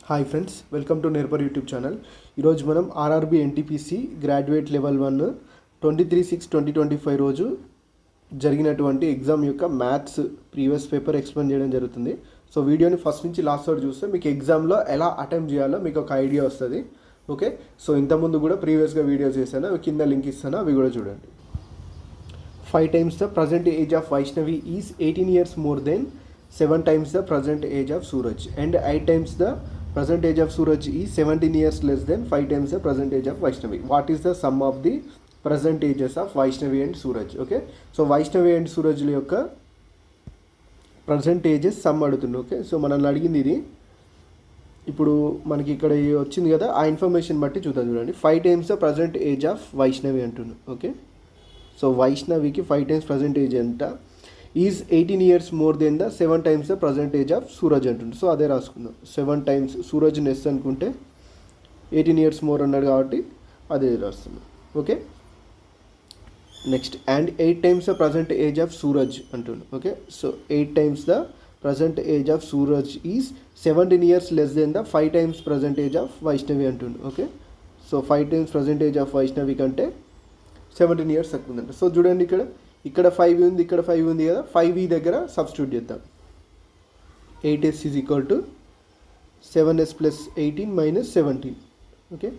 Hi friends, welcome to నేర్పర్ YouTube channel. ఈరోజు మనం ఆర్ఆర్బీ ఎన్టీపీసీ గ్రాడ్యుయేట్ లెవెల్ 1 23/6/2025 రోజు జరిగినటువంటి ఎగ్జామ్ యొక్క మ్యాథ్స్ ప్రీవియస్ పేపర్ ఎక్స్ప్లెయిన్ చేయడం జరుగుతుంది. సో వీడియోని ఫస్ట్ నుంచి లాస్ట్ వరకు చూస్తే మీకు ఎగ్జామ్లో ఎలా అటెంప్ట్ చేయాలో మీకు ఒక ఐడియా వస్తుంది. ఓకే, సో ఇంతకుముందు కూడా ప్రీవియస్గా వీడియోస్ చేశాను, అవి కింద లింక్ ఇస్తాను, అవి కూడా చూడండి. 5 times the present age of Vaishnavi is 18 years more than 7 times the present age of Suraj, and 8 times the present age of Suraj is 17 years less than 5 times the present age of Vaishnavi. What is the sum of the present ages of Vaishnavi and Suraj? Okay, so Vaishnavi and Suraj యొక్క present ages some అడుగుతుంది. Okay, so మనల్ని అడిగింది ఇది. ఇప్పుడు మనకి ఇక్కడ వచ్చింది కదా, ఆ ఇన్ఫర్మేషన్ బట్టి చూద్దాం. చూడండి, 5 times the present age of Vaishnavi అంటుంది. ఓకే, సో వైష్ణవికి 5 times ప్రజెంట్ ఏజ్ ఎంత, is 18 years more than the 7 times the present age of Suraj అంటుంది. సో అదే రాసుకుందాం. 7 times సూరజ్ని ఎస్ అనుకుంటే 18 years మోర్ అన్నాడు కాబట్టి అదే రాస్తున్నాం. Okay, next and 8 times the present age of Suraj అంటుంది. Okay, so 8 times the present age of Suraj is 17 years less than the 5 times present age of Vaishnavi అంటుంది. Okay, so 5 times present age of Vaishnavi కంటే 17 years తక్కువ ఉందంట. So చూడండి, ఇక్కడ 5 ఉంది, ఇక్కడ 5 ఉంది కదా, 5 దగ్గర సబ్స్టిట్యూట్ చేద్దాం. 8s is equal to 7s plus 18 minus 17. Okay,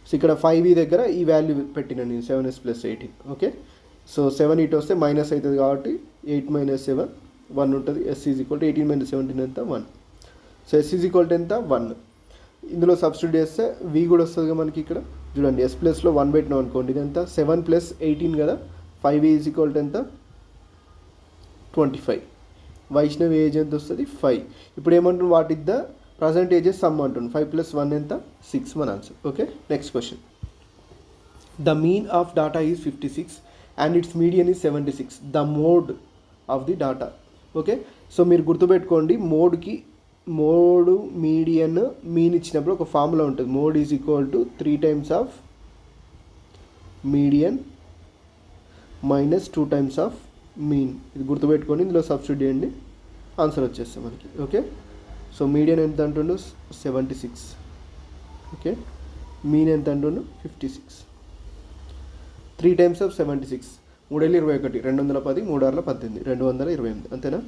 so ఇక్కడ 5 దగ్గర ఈ వాల్యూ పెట్టిన నేను 7s ప్లస్ 18. ఓకే, సో 7 ఇటు వస్తే మైనస్ అవుతుంది కాబట్టి 8 మైనస్ 7 1 ఉంటుంది. s is equal to 18 minus 17 ఎంత 1. So s is equal to ఎంత 1. ఇందులో సబ్స్టిట్యూట్ చేస్తే v కూడా వస్తుంది మనకి. ఇక్కడ చూడండి, ఎస్ ప్లస్లో 1 పెట్టినాం అనుకోండి, ఇది ఎంత 7 ప్లస్ 18 కదా, 5 ఈజ్ ఈక్వల్ టు ఎంత 25. వైష్ణవి ఏజ్ ఎంత వస్తుంది 5. ఇప్పుడు ఏమంటుంది, what is the present ages some అంటుంది. 5 + 1 ఎంత 6 మన answer. Okay, next question. The mean of data is 56 and it's median is 76. The mode of the data. Okay, so మీరు గుర్తుపెట్టుకోండి, మోడ్ మీడియన్ మీన్ ఇచ్చినప్పుడు ఒక ఫార్ములా ఉంటుంది. Mode is equal to 3 times of median minus 2 times of mean. ఇది గుర్తుపెట్టుకొని ఇందులో substitute చేయండి, answer వచ్చేస్తాం మనకి. ఓకే, సో మీడియన్ ఎంత అంటుండు 76. ఓకే, మీన్ ఎంత అంటుండు 56. 3 times ఆఫ్ 76, 3 × 21 210, 3 × 18 228, అంతేనా.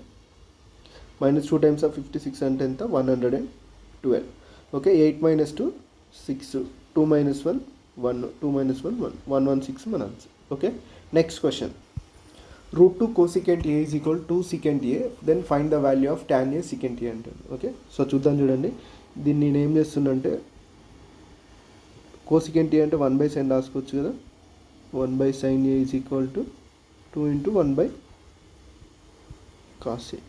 మైనస్ 2 times ఆఫ్ 56 అంటే ఎంత 112. ఓకే, 8 - 2 6, 2 - 1 1, 2 - 1 1, 116 మన answer. Okay, next question. √2 cosecant A is equal 2 secant A, then find the value of tan A secant A అంటాను. ఓకే, సో చూద్దాం. చూడండి, దీన్ని నేను ఏం చేస్తున్నా cosecant A అంటే 1/sin రాసుకోవచ్చు కదా. 1/sin A is equal to 2 × 1/cos A.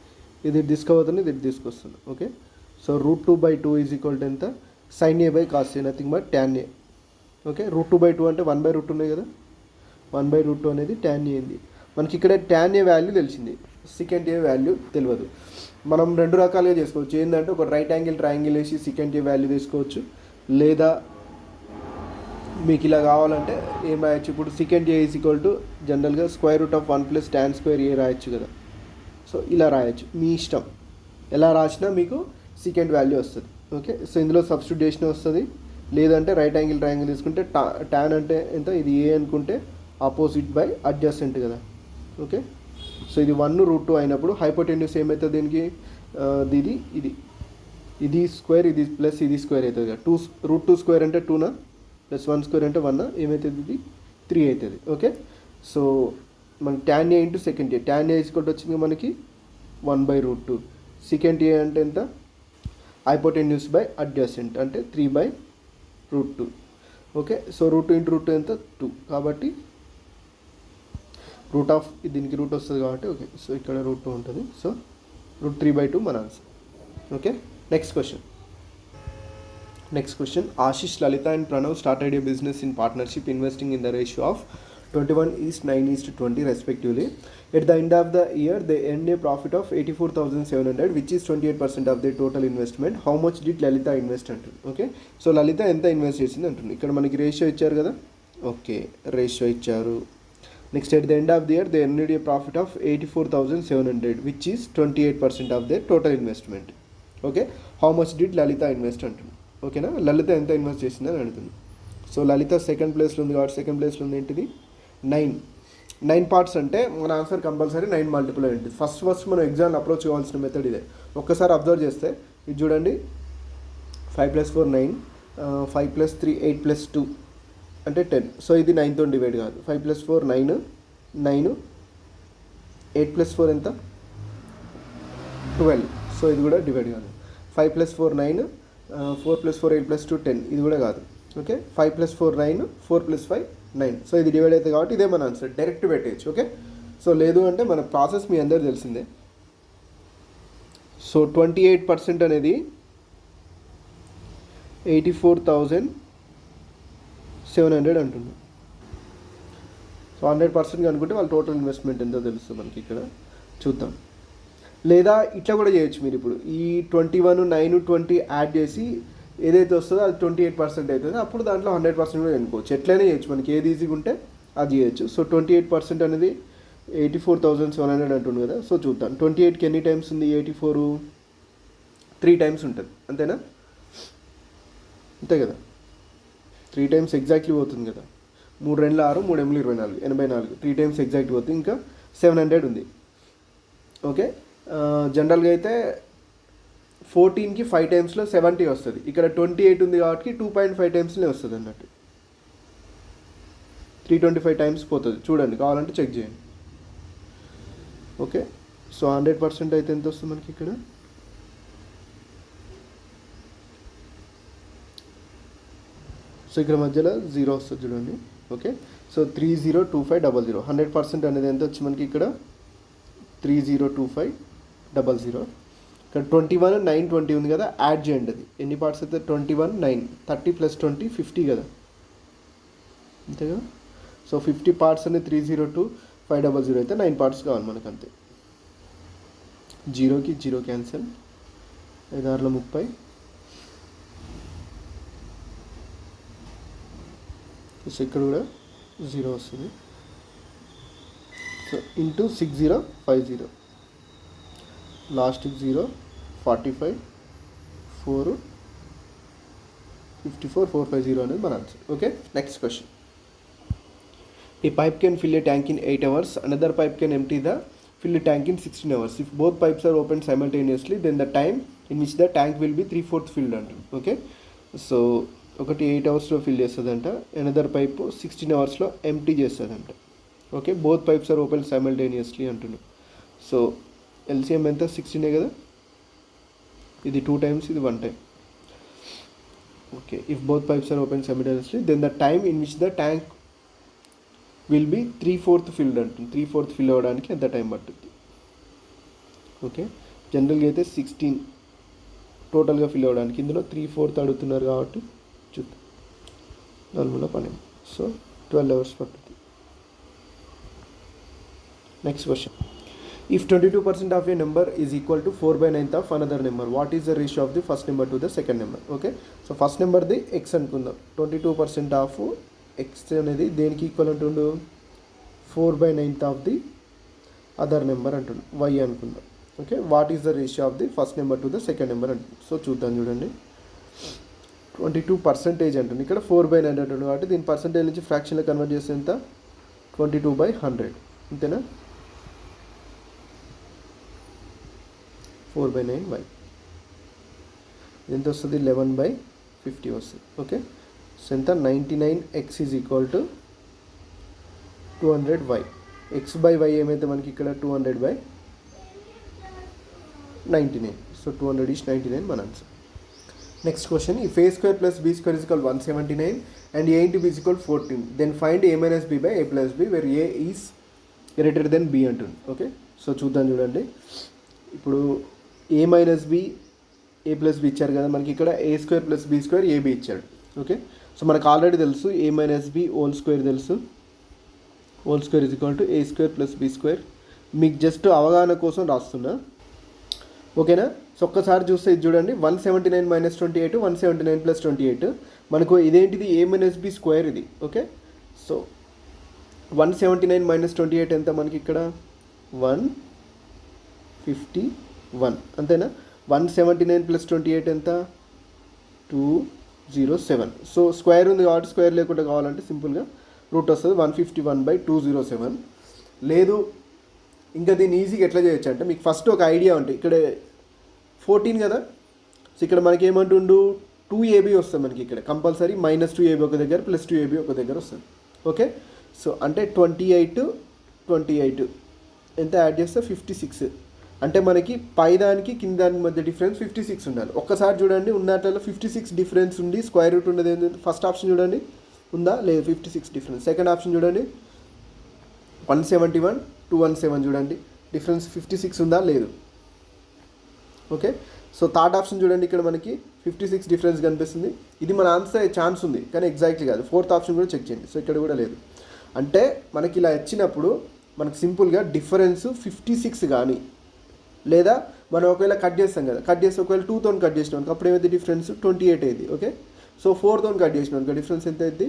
ఇది తీసుకుపోతుంది, ఇది తీసుకొస్తుంది. Okay, so √2/2 is equal to ఎంత sin A/cos A, nothing but tan A. Okay, √2/2 అంటే 1/√2 ఉన్నాయి కదా, 1/√2 అనేది tan A అయింది. మనకి ఇక్కడ tan A వాల్యూ తెలిసింది, secant A వాల్యూ తెలియదు. మనం 2 రకాలుగా చేసుకోవచ్చు. ఏంటంటే ఒక రైట్ యాంగిల్ ట్రయాంగిల్ వేసి secant A వాల్యూ తీసుకోవచ్చు, లేదా మీకు ఇలా కావాలంటే ఏం రాయొచ్చు. ఇప్పుడు secant A is equal to జనరల్గా √1 + tan² A రాయొచ్చు కదా. సో ఇలా రాయొచ్చు, మీ ఇష్టం. ఎలా రాసినా మీకు సెకండ్ వాల్యూ వస్తుంది. ఓకే, సో ఇందులో సబ్స్టిట్యూషన్ వస్తుంది, లేదంటే రైట్ యాంగిల్ ట్రయాంగిల్ తీసుకుంటే tan అంటే ఎంత, ఇది A అనుకుంటే ఆపోజిట్ బై అడ్జసెంట్ కదా. ఓకే, సో ఇది 1√2 అయినప్పుడు హైపోటెన్యూస్ ఏమవుతుంది దీనికి, ఇది స్క్వేర్, ఇది ప్లస్ ఇది స్క్వేర్ అవుతుంది కదా. √2² అంటే 2 ప్లస్ 1² అంటే 1, ఏమవుతుంది ఇది 3 అవుతుంది. ఓకే, సో మనకి tan A × secant A, tan A is వచ్చింది మనకి 1/√2. secant A అంటే ఎంత, హైపోటెన్యూస్ బై అడ్జసెంట్ అంటే 3/√2. ఓకే, సో √2 × √2 ఎంత 2, కాబట్టి దీనికి రూట్ వస్తుంది కాబట్టి. ఓకే, సో ఇక్కడ √2 ఉంటుంది, సో √3/2 మన answer. Okay, next question. Ashish, Lalitha and Pranav started a business in partnership investing in the ratio of 21:9:20 respectively. At the end of the year, they earned a profit of 84,700, which is 28% of their total investment. How much did Lalita invest అంటుంది. Okay, so లలిత ఎంత invest చేసింది అంటుంది. ఇక్కడ మనకి ratio ఇచ్చారు కదా. Okay, ratio ఇచ్చారు. Next, at the end of the year, they earned a profit of 84,700, which is 28% of their total investment. Okay, how much did Lalitha invest అంటుంది. ఓకేనా, లలిత ఎంత ఇన్వెస్ట్ చేసిందని అడుగుతుంది. సో లలిత సెకండ్ ప్లేస్లో ఉంది కాబట్టి సెకండ్ ప్లేస్లో ఉంది ఏంటిది 9 పార్ట్స్ అంటే మన ఆన్సర్ కంపల్సరీ 9 మల్టిపుల్ అయి ఉంటుంది. ఫస్ట్ మనం ఎగ్జామ్ని అప్రోచ్ కావాల్సిన మెథడ్ ఇదే. ఒక్కసారి అబ్జర్వ్ చేస్తే ఇది చూడండి, 5 + 4 9, 5 + 3 8 + 2 అంటే 10. సో ఇది 9తో డివైడ్ కాదు. 5 + 4 9, 8 + 4 ఎంత 12. సో ఇది కూడా డివైడ్ కాదు. 5 + 4 9, 4 + 4 8 + 2 10, ఇది కూడా కాదు. ఓకే, 5 + 4 9, 4 + 5 9. సో ఇది డివైడ్ అవుతుంది కాబట్టి ఇదే మన ఆన్సర్, డైరెక్ట్ పెట్టేయచ్చు. ఓకే, సో లేదు అంటే మన ప్రాసెస్ మీ అందరికి తెలిసిందే. సో 28% అనేది 84,700 అంటున్నాం. సో 100% అనుకుంటే వాళ్ళ టోటల్ ఇన్వెస్ట్మెంట్ ఎంతో తెలుస్తుంది మనకి. ఇక్కడ చూద్దాం. లేదా ఇట్లా కూడా చేయొచ్చు మీరు. ఇప్పుడు ఈ 21 9 20 యాడ్ చేసి ఏదైతే వస్తుందో అది 28% అవుతుంది. అప్పుడు దాంట్లో 100% కూడా ఎన్నుకోవచ్చు. ఎట్లయినా చేయొచ్చు, మనకి ఏది ఈజీగా ఉంటే అది చేయొచ్చు. సో 28% అనేది 84,700 అంటుంది కదా. సో చూద్దాం, 28కి ఎన్ని టైమ్స్ ఉంది 84? 3 టైమ్స్ ఉంటుంది, అంతేనా? అంతే కదా, 3 టైమ్స్ ఎగ్జాక్ట్లీ పోతుంది కదా. 3 2 6, 3 8 24, 84. 3 టైమ్స్ ఎగ్జాక్ట్ పోతుంది. ఇంకా 700 ఉంది. ఓకే, జనరల్గా అయితే 14కి 5 టైమ్స్లో 70 వస్తుంది. ఇక్కడ 28 ఉంది కాబట్టి 2.5 టైమ్స్లో వస్తుంది అన్నట్టు. 325 టైమ్స్ పోతుంది. చూడండి, కావాలంటే చెక్ చేయండి. ఓకే, సో 100% అయితే ఎంత వస్తుంది మనకి ఇక్కడ? సో ఇక్కడ మధ్యలో 0 వస్తుంది చూడండి. Okay, so 302500. 100% అనేది ఎంత వచ్చి మనకి ఇక్కడ 302500. ఇక్కడ 21 9 20 ఉంది కదా, యాడ్ చేయండి. అది ఎన్ని పార్ట్స్ అయితే 21 9 30 + 20 50 కదా, అంతే కదా. సో 50 పార్ట్స్ అనేది 302500 అయితే 9 పార్ట్స్ కావాలి మనకు, అంతే. 0కి 0 క్యాన్సిల్, 5 6 30. సో ఇక్కడ కూడా 0 వస్తుంది. సో ఇంటూ 6050, లాస్ట్కి 0 45 4 54 450 అనేది మన answer. Okay, next question. A pipe can fill a tank in 8 hours. Another pipe can empty the fill the tank in 16 hours. If both pipes are opened simultaneously, then the time in which the tank will be 3/4 filled అంటుంది. Okay, so ఒకటి 8 అవర్స్లో fill చేస్తుందంట, another pipe 16 అవర్స్లో empty చేస్తుందంట. Okay, both pipes are open simultaneously అంటున్నాం. So LCM ఎంత 16 కదా. ఇది 2 టైమ్స్, ఇది 1 time. Okay, if both pipes are open simultaneously then the time in which the tank will be 3/4 filled అంటుంది. 3/4 fill అవ్వడానికి ఎంత టైం పడుతుంది? ఓకే, జనరల్గా అయితే 16 టోటల్గా ఫిల్ అవ్వడానికి. ఇందులో 3/4 అడుగుతున్నారు కాబట్టి చూద్దాం. 4 సో 12 అవర్స్ పడుతుంది. Next question. If 22% of a number is equal to 4/9 of another number, what is the ratio of the first number to the second number? Okay, so first number the x అనుకుందాం. 22% of x అనేది దేనికి equal అంటుండు? 4/9 of the other number అంటుండు, y అనుకుందాం. Okay, what is the ratio of the first number to the second number అంటుంది. So చూద్దాం, చూడండి. 22% అంటుంది, ఇక్కడ 4/9 అంటుండు కాబట్టి దీని పర్సంటేజ్ నుంచి ఫ్రాక్షన్లో కన్వర్ట్ చేస్తే ఎంత? 22/100, అంతేనా? 4/9y ఎంత వస్తుంది? 11/50 వస్తుంది. ఓకే, సో ఎంత? 99x is equal to 200y. x/y ఏమైతే మనకి ఇక్కడ 200/99. సో 200 మన answer. Next question. If a² + b² = 179 and a × b = 14, then find a - b by a + b where a is greater than b అంటుంది. Okay, so చూద్దాం, చూడండి. ఇప్పుడు a - b a + b ఇచ్చారు కదా మనకి. ఇక్కడ a² + b² ab ఇచ్చాడు. Okay, so మనకు ఆల్రెడీ తెలుసు a - b హోల్ స్క్వేర్ తెలుసు. Whole square is equal to a² + b². మీకు జస్ట్ అవగాహన కోసం రాస్తున్నా, ఓకేనా. సో ఒక్కసారి చూస్తే ఇది చూడండి, 179 - 28 179 + 28. మనకు ఇదేంటిది? a - b స్క్వేర్ ఇది. ఓకే, సో 179 - 28 ఎంత మనకి ఇక్కడ? 151, అంతేనా. 179 ప్లస్ 28 ఎంత? 207. సో స్క్వేర్ ఉంది కాబట్టి స్క్వేర్ లేకుండా కావాలంటే సింపుల్గా రూట్ వస్తుంది 151/207. లేదు ఇంకా దీన్ని ఈజీగా ఎట్లా చేయొచ్చు అంటే మీకు ఫస్ట్ ఒక ఐడియా ఉంటుంది. ఇక్కడ 14 కదా, సో ఇక్కడ మనకి ఏమంటుండు 2ab వస్తుంది మనకి ఇక్కడ కంపల్సరీ, -2ab ఒక దగ్గర +2ab ఒక దగ్గర వస్తుంది. ఓకే, సో అంటే 28 ఎంత యాడ్ చేస్తే 56. అంటే మనకి పైదానికి కింద దానికి మధ్య డిఫరెన్స్ 56 ఉండాలి. ఒక్కసారి చూడండి ఉన్నట్లలో 56 డిఫరెన్స్ ఉండి స్క్వేర్ రూట్ ఉన్నది ఏంటంటే ఫస్ట్ ఆప్షన్ చూడండి ఉందా లేదు, 56 డిఫరెన్స్. సెకండ్ ఆప్షన్ చూడండి 171 217 చూడండి డిఫరెన్స్ 56 ఉందా లేదు. ఓకే, సో థర్డ్ ఆప్షన్ చూడండి ఇక్కడ మనకి 56 డిఫరెన్స్ కనిపిస్తుంది. ఇది మన ఆన్సర్ అయ్యే ఛాన్స్ ఉంది కానీ ఎగ్జాక్ట్లీ కాదు. ఫోర్త్ ఆప్షన్ కూడా చెక్ చేయండి. సో ఇక్కడ కూడా లేదు. అంటే మనకి ఇలా వచ్చినప్పుడు మనకు సింపుల్గా డిఫరెన్స్ 56 కానీ లేదా మనం ఒకవేళ కట్ చేస్తాం కదా, కట్ చేస్తే ఒకవేళ 2తో కట్ చేసినాం అప్పుడు ఏమైంది డిఫరెన్స్ 28 అయింది. ఓకే, సో 4తో కట్ చేసినాం డిఫరెన్స్ ఎంత అయింది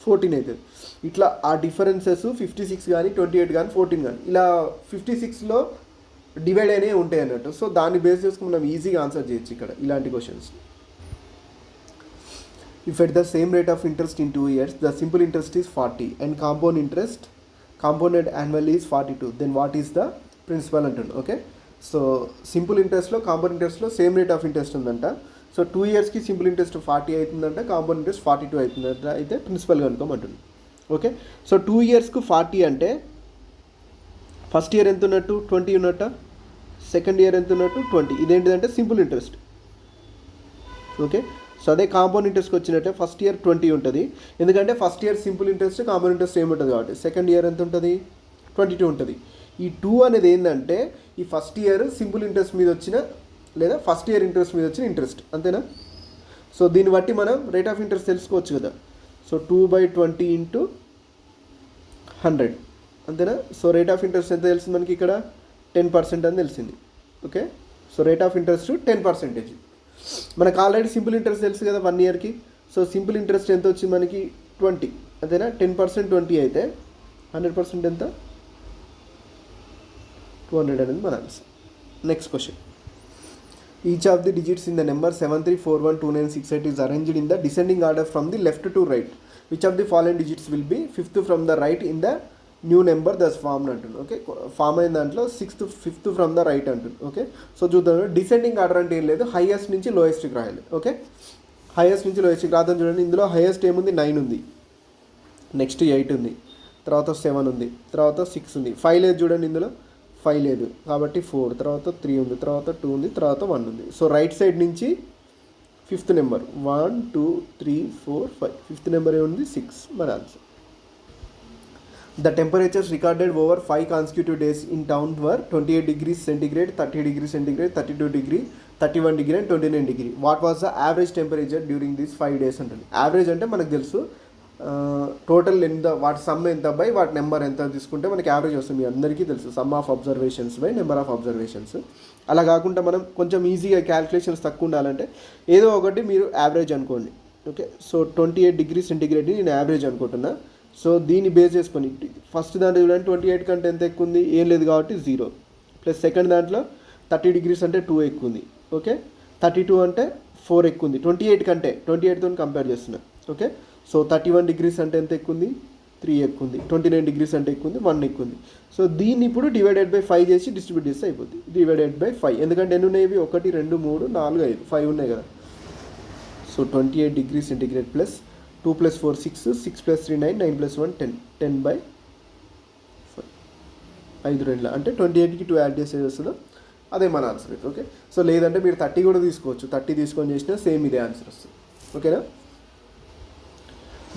14 అవుతుంది. ఇట్లా ఆ డిఫరెన్సెస్ 56 కానీ 28 కానీ 14 కానీ ఇలా 56లో డివైడ్ అయినవి ఉంటాయి అన్నట్టు. సో దాన్ని బేస్ చేసుకుని మనం ఈజీగా ఆన్సర్ చేయొచ్చు ఇక్కడ ఇలాంటి questions. If at the same rate of interest in 2 years the simple interest is 40 and compounded annually is 42 then what is the principal అంటుండు. ఓకే, సో సింపుల్ ఇంట్రెస్ట్లో కాంపౌండ్ ఇంట్రెస్ట్లో సేమ్ రేట్ ఆఫ్ ఇంట్రెస్ట్ ఉందంట. So 2 yearsకి simple interest 40 అవుతుందంట, compound interest 42 అవుతుందంట. అయితే principal కనుక్కోమంటుంది. Okay, so 2 yearsకు 40 అంటే ఫస్ట్ ఇయర్ ఎంత ఉన్నట్టు 20 ఉన్నట్ట, సెకండ్ ఇయర్ ఎంత ఉన్నట్టు 20. ఇదేంటిదంటే సింపుల్ ఇంట్రెస్ట్. ఓకే, సో అదే కాంపౌండ్ ఇంట్రెస్ట్కి వచ్చినట్టే ఫస్ట్ ఇయర్ 20 ఉంటుంది. ఎందుకంటే first year simple interest compound interest ఏమి ఉంటుంది కాబట్టి. సెకండ్ ఇయర్ ఎంత ఉంటుంది 22 ఉంటుంది. ఈ 2 అనేది ఏంటంటే ఈ ఫస్ట్ ఇయర్ సింపుల్ ఇంట్రెస్ట్ మీద వచ్చిన లేదా ఫస్ట్ ఇయర్ ఇంట్రెస్ట్ మీద వచ్చిన ఇంట్రెస్ట్ అంతేనా. సో దీన్ని బట్టి మనం రేట్ ఆఫ్ ఇంట్రెస్ట్ తెలుసుకోవచ్చు కదా. సో 2/20 × 100 అంతేనా. సో రేట్ ఆఫ్ ఇంట్రెస్ట్ ఎంత తెలిసింది మనకి ఇక్కడ 10% అని తెలిసింది. Okay, so rate of interest 10%. మనకు ఆల్రెడీ సింపుల్ ఇంట్రెస్ట్ తెలుసు కదా 1 yearకి. సో సింపుల్ ఇంట్రెస్ట్ ఎంత వచ్చింది మనకి 20 అంతేనా. 10% 20 అయితే 100% ఎంత 200 అనేది మన answer. Next question. Each of the digits in the number 73412968 is arranged in the descending order from the left to right. Which of the following digits will be 5th from the right in the new number thus formed అంటుంది. Okay, form అయిన దాంట్లో 5th from the right అంటుంది. Okay, so చూద్దాం. Descending order అంటే ఏం లేదు, highest నుంచి లోయెస్ట్కి రాయాలి. ఓకే, హైయెస్ట్ నుంచి లోయెస్ట్కి రాద్దాం. చూడండి ఇందులో హైయెస్ట్ ఏముంది 9 ఉంది, నెక్స్ట్ 8 ఉంది, తర్వాత 7 ఉంది, తర్వాత 6 ఉంది. 5 లేదు చూడండి, ఇందులో 5 లేదు కాబట్టి 4, తర్వాత 3 ఉంది, తర్వాత 2 ఉంది, తర్వాత 1 ఉంది. సో రైట్ సైడ్ నుంచి 5th నెంబర్ 1 2 3 4 5 5th నెంబర్ ఏముంది 6 మన answer. The temperatures recorded over 5 consecutive days in town were 28 degrees centigrade, 30 degrees centigrade, 32 degree, 31 degree and 29 degree. What was the average temperature during these 5 days అంటుంది. Average అంటే మనకు తెలుసు total ఎంత, వాటి some ఎంత by వాటి నెంబర్ ఎంత తీసుకుంటే మనకి యావరేజ్ వస్తుంది. మీ అందరికీ తెలుసు some of observations by number of observations. అలా కాకుండా మనం కొంచెం ఈజీగా క్యాలిక్యులేషన్స్ తక్కువ ఉండాలంటే ఏదో ఒకటి మీరు యావరేజ్ అనుకోండి. ఓకే, సో 28 degrees centigrade నేను యావరేజ్ అనుకుంటున్నా. సో దీన్ని బేస్ చేసుకొని ఫస్ట్ దాంట్లో చూడండి 28 కంటే ఎంత ఎక్కువ ఉంది ఏం లేదు కాబట్టి 0 ప్లస్ సెకండ్ దాంట్లో 30 degrees అంటే 2 ఎక్కువ ఉంది. ఓకే, 32 అంటే 4 ఎక్కువ ఉంది 28 కంటే, 28తో కంపేర్ చేస్తున్నా. ఓకే, సో 31 degrees అంటే ఎంత ఎక్కువ ఉంది 3 ఎక్కువ ఉంది, 29 degrees అంటే ఎక్కువ ఉంది 1 ఎక్కువ ఉంది. సో దీన్ని ఇప్పుడు డివైడెడ్ బై 5 చేసి డిస్ట్రిబ్యూట్ చేస్తే అయిపోతుంది. డివైడెడ్ బై 5 ఎందుకంటే ఎన్ని ఉన్నాయి 1 2 3 4 5 5 ఉన్నాయి కదా. సో 28 degrees centigrade ప్లస్ 2 + 4 6 6 + 3 9 9 + 1 10 10/5 5 2 అంటే 28కి 2 యాడ్ చేసే వస్తుందో అదే మన ఆన్సర్ అయితే. ఓకే, సో లేదంటే మీరు 30 కూడా తీసుకోవచ్చు, 30 తీసుకొని చేసినా సేమ్ ఇదే ఆన్సర్ వస్తుంది. ఓకేనా.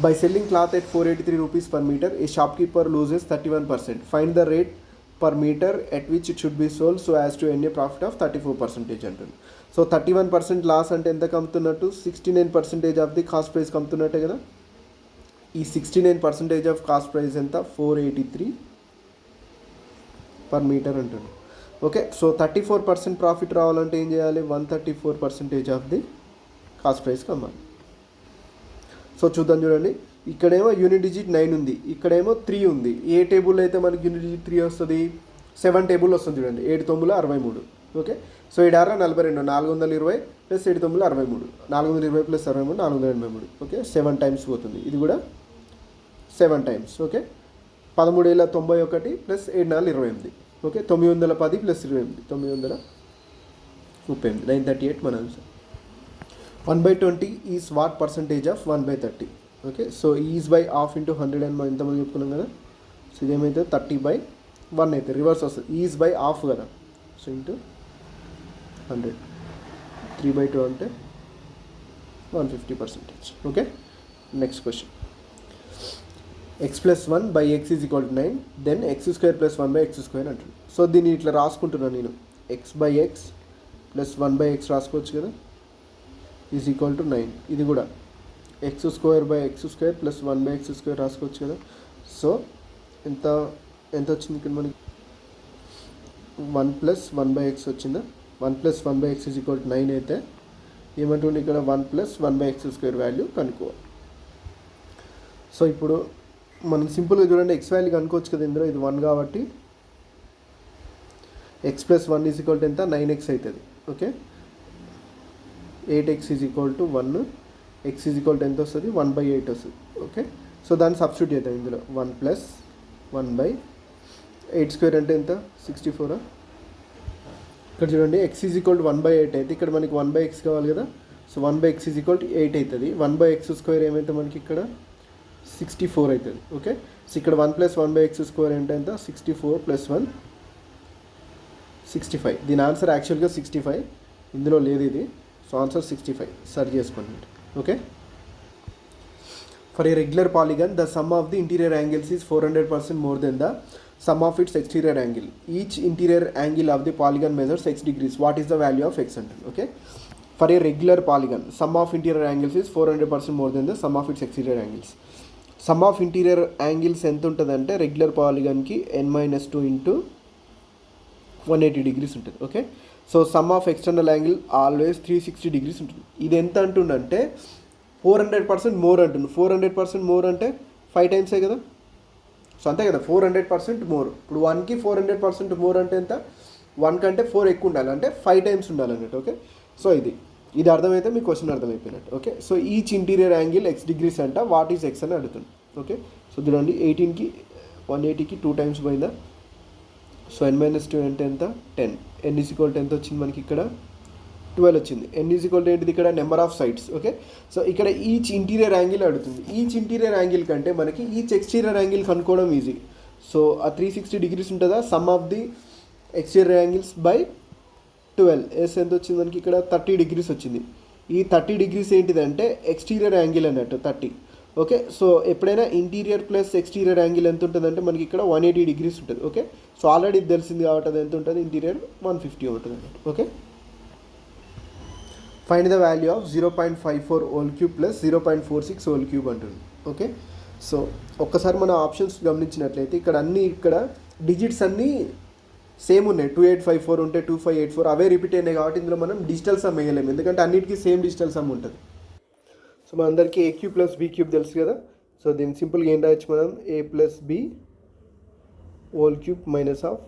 By selling cloth at 483 rupees per meter a shopkeeper loses 31%. Find the rate per metre at which it should be sold so as to earn a profit of 34% అంటుంది. సో 31% లాస్ అంటే ఎంత కమ్ముతున్నట్టు 69% of the cost price కమ్ముతున్నట్టే కదా. ఈ 69% of cost price ఎంత 483 per meter అంటుంది. Okay, so 34% profit రావాలంటే ఏం చేయాలి 134% ఆఫ్ ది కాస్ట్ ప్రైస్ కమ్మాలి. సో చూద్దాం చూడండి, ఇక్కడేమో యూనిట్ డిజిట్ 9 ఉంది, ఇక్కడేమో 3 ఉంది. ఏ టేబుల్ అయితే మనకి యూనిట్ డిజిట్ 3 వస్తుంది 7 టేబుల్ వస్తుంది చూడండి 7 9 63. Okay. So 7×6 = 42, 420 plus 7×9 = 63, 420 plus 63 483. Okay, 7 times పోతుంది. ఇది కూడా 7 times. Okay, 13,91 plus 7×4 = 28. Okay, 910 plus 28 938, 938 మన answer. 1/20 is what percentage of 1/30? Okay, so is by half into 100 అని మనం ఇంతమంది చెప్పుకున్నాం కదా. సో ఇదేమైతే 30/1 అయితే రివర్స్ వస్తుంది. ఈజ్ బై హాఫ్ కదా, సో ఇంటూ 100, 3/2 అంటే 150%. Okay, next question. x + 1/x = 9, then x² + 1/x² అంటుంది. సో దీన్ని ఇట్లా రాసుకుంటున్నాను నేను. x/x + 1/x రాసుకోవచ్చు కదా, ఈజ్ ఈక్వల్ టు 9. ఇది కూడా x² + 1/x² రాసుకోవచ్చు కదా. సో ఎంత వచ్చింది ఇక్కడ మనకి? 1 + 1/x వచ్చిందా? 1 + 1/x = 9 అయితే ఏమంటుంది ఇక్కడ? 1 + 1/x² వాల్యూ కనుక్కోవాలి. సో ఇప్పుడు మనం సింపుల్గా చూడండి, ఎక్స్ వాల్యూ కనుక్కోవచ్చు కదా ఇందులో. ఇది 1 కాబట్టి x + 1 = ఎంత? 9x అవుతుంది. ఓకే, 8x = 1, x ఎంత వస్తుంది? 1/8 వస్తుంది. ఓకే, సో దాన్ని సబ్స్టిట్యూట్ చేద్దాం ఇందులో. 1 + 1/8² అంటే ఎంత? 64. ఇక్కడ చూడండి, x = 1/8 అయితే ఇక్కడ మనకి 1/x కావాలి కదా. సో 1/x = 8 అవుతుంది. 1/x² ఏమైతే మనకి ఇక్కడ 64 అవుతుంది. ఓకే, సో ఇక్కడ 1 + 1/x² అంటే ఎంత? 64 + 1 65. దీని ఆన్సర్ యాక్చువల్గా 65, ఇందులో లేదు ఇది. సో ఆన్సర్ 65, సరి చేసుకోండి. Okay, for a regular polygon the sum of the interior angles is 400% more than the sum of it's exterior angle. Each interior angle of the polygon measures x degrees. What is the value of x అంటుంది. Okay, for a regular polygon some of interior angles is 400% more than the sum of it's exterior angles. Some of interior angles ఎంత ఉంటుందంటే regular పాలిగన్కి n-2 into 180 degrees ఉంటుంది. Okay, so some of external angle always 360 degrees ఉంటుంది. ఇది ఎంత అంటుండంటే 400% more అంటుంది. 400% more అంటే 5 టైమ్సే కదా. So అంతే కదా, 400% మోర్. ఇప్పుడు 1కి 400% మోర్ అంటే ఎంత? 1 కంటే 4 ఎక్కువ ఉండాలి, అంటే 5 టైమ్స్ ఉండాలన్నట్టు. ఓకే, సో ఇది అర్థమైతే మీ క్వశ్చన్ అర్థమైపోయినట్టు. Okay, so each interior angle x degrees అంట. వాట్ ఈజ్ x అని అడుగుతుంది. ఓకే, సో చూడండి, 18కి 180కి 2 టైమ్స్ పోయిందా. సో n-2 అంటే ఎంత? 10. n = ఎంత వచ్చింది మనకి ఇక్కడ? 12 వచ్చింది. n = ఏంటిది ఇక్కడ? Number of sides. Okay, so ఇక్కడ ఈచ్ ఇంటీరియర్ యాంగిల్ అడుగుతుంది. ఈచ్ ఇంటీరియర్ యాంగిల్ కంటే మనకి ఈచ్ ఎక్స్టీరియర్ యాంగిల్ కనుక్కోవడం ఈజీ. సో ఆ 360 degrees ఉంటుందా, sum of the exterior angles by 12. ఎస్ ఎంత వచ్చింది మనకి ఇక్కడ? 30 degrees వచ్చింది. ఈ 30 degrees ఏంటిదంటే ఎక్స్టీరియర్ యాంగిల్ అన్నట్టు 30. ఓకే, సో ఎప్పుడైనా ఇంటీరియర్ ప్లస్ ఎక్స్టీరియర్ యాంగిల్ ఎంత ఉంటుందంటే మనకి ఇక్కడ 180 degrees ఉంటుంది. ఓకే, సో ఆల్రెడీ తెలిసింది కాబట్టి అది ఎంత ఉంటుంది? ఇంటీరియర్ 150 ఉంటుంది అన్నట్టు. Okay, find the value of 0.54³ plus 0.46³ అంటుంది. ఓకే, సో ఒక్కసారి మన ఆప్షన్స్ గమనించినట్లయితే ఇక్కడ డిజిట్స్ అన్నీ సేమ్ ఉన్నాయి. 2854 ఉంటే 2584 అవే రిపీట్ అయినాయి కాబట్టి ఇందులో మనం డిజిటల్ సమ్ వేయలేము, ఎందుకంటే అన్నిటికీ సేమ్ డిజిటల్ సమ్ ఉంటుంది. సో మనందరికీ a³ + b³ తెలుసు కదా. సో దీన్ని సింపుల్గా ఏం రాయొచ్చు మనం? a + b² minus of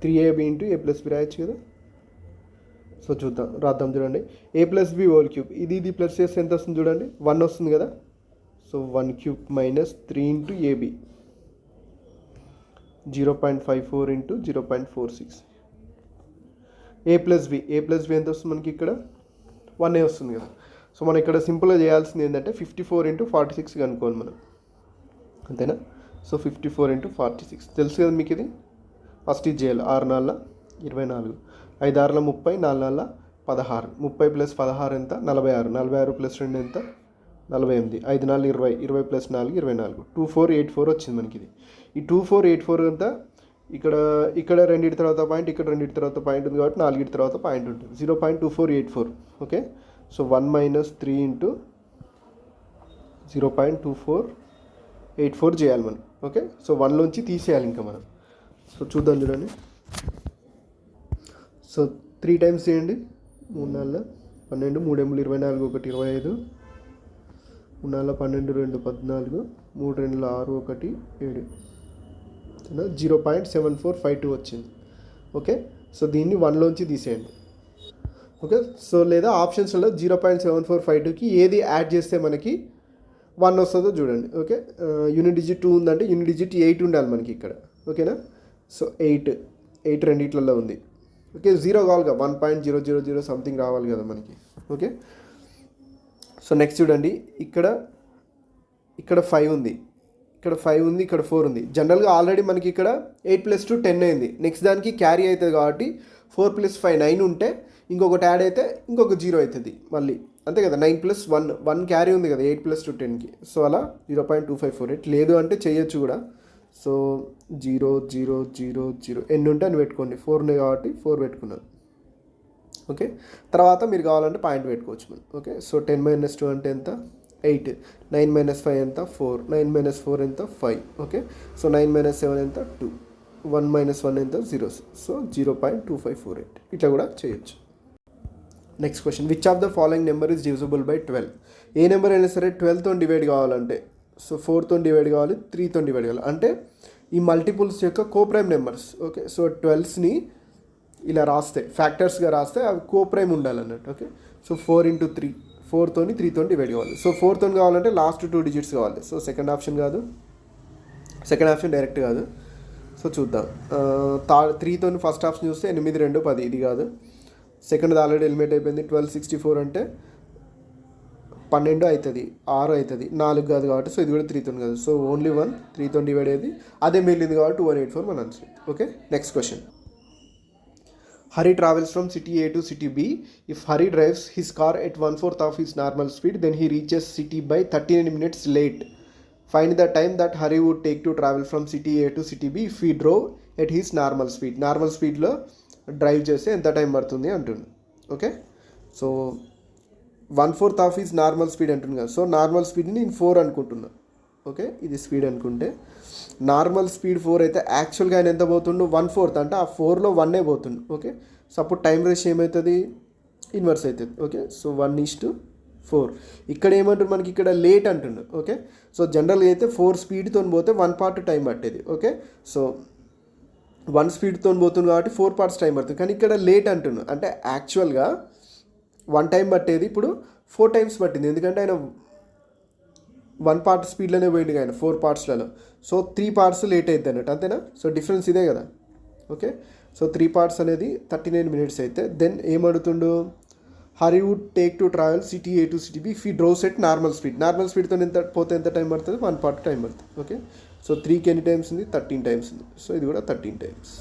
3ab into a + b రాయొచ్చు కదా. సో రాద్దాం చూడండి. a + b³ ఇది ప్లస్ చేస్తే ఎంత వస్తుంది చూడండి? 1 వస్తుంది కదా. So 1³ minus 3 into ab 0.54 into 0.46. a + b ఎంత వస్తుంది మనకి ఇక్కడ? 1 వస్తుంది కదా. సో మనం ఇక్కడ సింపుల్గా చేయాల్సింది ఏంటంటే 54 ఇంటూ 46 కనుక్కోవాలి మనం, అంతేనా. సో 54 ఇంటూ 46 తెలుసు కదా మీకు. ఇది ఫస్ట్ ఇది చేయాలి. 6×4 = 24, 5×6 = 30, 4×4 = 16. 30 + 16 ఎంత? 46. 46 + 2 ఎంత? 48. 5×4 = 20, 20 + 4 = 24. 2484 వచ్చింది మనకి ఇది. ఈ 2484 అంతా ఇక్కడ రెండింటి తర్వాత పాయింట్, ఇక్కడ రెండింటి తర్వాత పాయింట్ ఉంది కాబట్టి 4 తర్వాత పాయింట్ ఉంటుంది. 0.2484. ఓకే, సో 1 - 3 ఇంటూ 0.2484 చేయాలి మనం. ఓకే, సో 1లోంచి తీసేయాలి ఇంకా మనం. సో చూద్దాం చూడండి. సో 3 టైమ్స్ చేయండి. 3×4 = 12, 3×8 = 24, 1 = 25, 3×4 = 12, 2 = 14, 3×2 = 6, 1 = 7. 0.7452 వచ్చింది. ఓకే, సో దీన్ని 1లోంచి తీసేయండి. ఓకే, సో లేదా ఆప్షన్స్లో 0.7452కి ఏది యాడ్ చేస్తే మనకి 1 వస్తుందో చూడండి. ఓకే, యూనిట్ డిజిట్ 2 ఉందంటే యూనిట్ డిజిట్ 8 ఉండాలి మనకి ఇక్కడ. ఓకేనా, సో 8 రెండిట్లలో ఉంది. ఓకే, 0 కావాలిగా, 1.000 సంథింగ్ రావాలి కదా మనకి. ఓకే, సో నెక్స్ట్ చూడండి, ఇక్కడ 5 ఉంది, ఇక్కడ 5 ఉంది, ఇక్కడ 4 ఉంది. జనరల్గా ఆల్రెడీ మనకి ఇక్కడ 8+2 10 అయింది. నెక్స్ట్ దానికి క్యారీ అవుతుంది కాబట్టి 4+5 9 ఉంటే ఇంకొకటి యాడ్ అయితే ఇంకొక 0 అవుతుంది మళ్ళీ, అంతే కదా. 9+1 క్యారీ ఉంది కదా 8+2 10కి. సో అలా 0.2548 లేదు అంటే చేయొచ్చు కూడా. సో 0 0 0 0 ఎన్ని ఉంటే అని పెట్టుకోండి. 4 ఉన్నాయి కాబట్టి 4 పెట్టుకున్నాను. ఓకే, తర్వాత మీరు కావాలంటే పాయింట్ పెట్టుకోవచ్చు మనం. ఓకే, సో 10 - 2 అంటే ఎంత, 8. 9 - 5 ఎంత, 4. 9 - 4 ఎంత, 5. ఓకే, సో 9 - 7 ఎంత, 2. 1 - 1 ఎంత, 0. సో 0.2548 ఇట్లా కూడా చేయొచ్చు. Next question, which of the following number is divisible by 12? A number అయినా సరే 12తో డివైడ్ కావాలంటే, సో 4తో డివైడ్ కావాలి, 3తో డివైడ్ కావాలి. అంటే ఈ మల్టిపుల్స్ యొక్క కోప్రైమ్ నెంబర్స్. ఓకే, సో 12స్ని ఇలా రాస్తే, ఫ్యాక్టర్స్గా రాస్తే అవి కోప్రైమ్ ఉండాలన్నట్టు. ఓకే, సో 4 × 3, 4తోని 3తో డివైడ్ కావాలి. సో 4తో కావాలంటే లాస్ట్ 2 డిజిట్స్ కావాలి. సో సెకండ్ ఆప్షన్ కాదు, సెకండ్ ఆప్షన్ డైరెక్ట్ కాదు. సో చూద్దాం, 3తో ఫస్ట్ ఆప్షన్ చూస్తే 8 2 10, ఇది కాదు. సెకండ్ ఆల్రెడీ ఎలిమినేట్ అయిపోయింది. 12 64 అంటే 12 అవుతుంది, 6 అవుతుంది, 4 కాదు కాబట్టి. సో ఇది కూడా 3తో కాదు. సో ఓన్లీ 1 3తో డివైడ్ అయ్యేది, అదే మిగిలింది కాబట్టి 2184 మన answer. Okay, next question, Hari travels from city A to city B. If Hari drives his car at 1/4 of his normal speed, then he reaches city by 39 minutes late. Find the time that Hari would take to travel from city A to city B if he drove at his normal speed. Normal స్పీడ్లో drive చేస్తే ఎంత time పడుతుంది అంటుంది. Okay, so 1/4 of his normal speed అంటుంది కదా. So normal స్పీడ్ని నేను 4 అనుకుంటున్నా. Okay, ఇది స్పీడ్ అనుకుంటే నార్మల్ స్పీడ్ 4 అయితే యాక్చువల్గా ఆయన ఎంత పోతుండు, 1/4 అంటే ఆ 4లో 1 పోతుండు. ఓకే, సో అప్పుడు టైం రేషియో ఏమవుతుంది, ఇన్వర్స్ అవుతుంది. Okay, so 1:4. ఇక్కడ ఏమంటుంది మనకి, ఇక్కడ లేట్ అంటుండు. ఓకే, సో జనరల్గా అయితే 4 స్పీడ్తో పోతే 1 పార్ట్ టైం పట్టేది. ఓకే, సో 1 స్పీడ్తో పోతుంది కాబట్టి 4 పార్ట్స్ టైం పడుతుంది. కానీ ఇక్కడ లేట్ అంటుండు అంటే యాక్చువల్గా 1 టైం పట్టేది ఇప్పుడు 4 టైమ్స్ పట్టింది. ఎందుకంటే ఆయన 1 పార్ట్ స్పీడ్లోనే పోయింది ఆయన 4 పార్ట్స్లలో. సో 3 పార్ట్స్ లేట్ అవుతుంది అన్నట్టు, అంతేనా. సో డిఫరెన్స్ ఇదే కదా. ఓకే, సో 3 పార్ట్స్ అనేది 39 minutes అయితే దెన్ ఏమడుతుండు, Hari would take to travel city A to city B if he drives at normal speed. Normal స్పీడ్తో ఎంత పోతే ఎంత టైం పడుతుంది, 1 పార్ట్ టైం పడుతుంది. ఓకే, సో 3కి ఎన్ని టైమ్స్ ఉంది, 13 టైమ్స్ ఉంది. సో ఇది కూడా 13 టైమ్స్,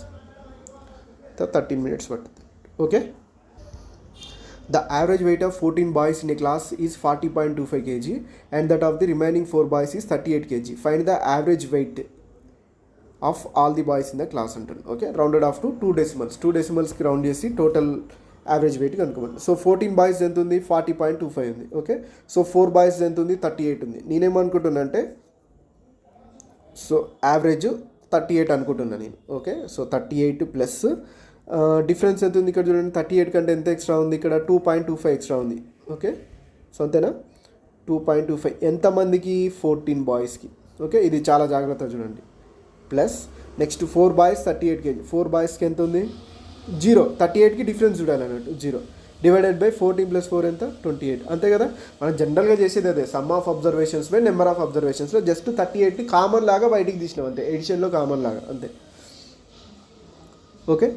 13 minutes పడుతుంది. Okay, the average weight of 14 boys in a class is 40.25 kg and that of the remaining 4 boys is 38 kg. Find the average weight of all the boys in the class అంటుంది. Okay, rounded off to 2 decimals. 2 decimalsకి round చేసి total average weight కనుక్కోమని. So 14 boys ఎంత ఉంది, 40.25 ఉంది. Okay, so 4 boys ఎంత ఉంది, 38 ఉంది. నేనేమనుకుంటున్నా అంటే సో యావరేజ్ 38 అనుకుంటున్నా నేను. ఓకే, సో 38 ప్లస్ డిఫరెన్స్ ఎంత ఉంది ఇక్కడ చూడండి, 38 కంటే ఎంత ఎక్స్ట్రా ఉంది, ఇక్కడ 2.25 ఎక్స్ట్రా ఉంది. ఓకే, సో అంతేనా, 2.25 ఎంతమందికి, 14 బాయ్స్కి. ఓకే, ఇది చాలా జాగ్రత్తగా చూడండి. ప్లస్ నెక్స్ట్ 4 బాయ్స్ 38 kg, 4 బాయ్స్కి ఎంత ఉంది, 0. 38కి డిఫరెన్స్ చూడాలి అన్నట్టు, 0 డివైడెడ్ బై 14 + 4 ఎంత, 28. అంతే కదా. మనం జనరల్గా చేసేది అదే, sum of observations by number of అబ్జర్వేషన్స్లో జస్ట్ 38ని కామన్ లాగా బయటికి తీసినాం అంతే, ఎడిషన్లో కామన్ లాగా అంతే. ఓకే,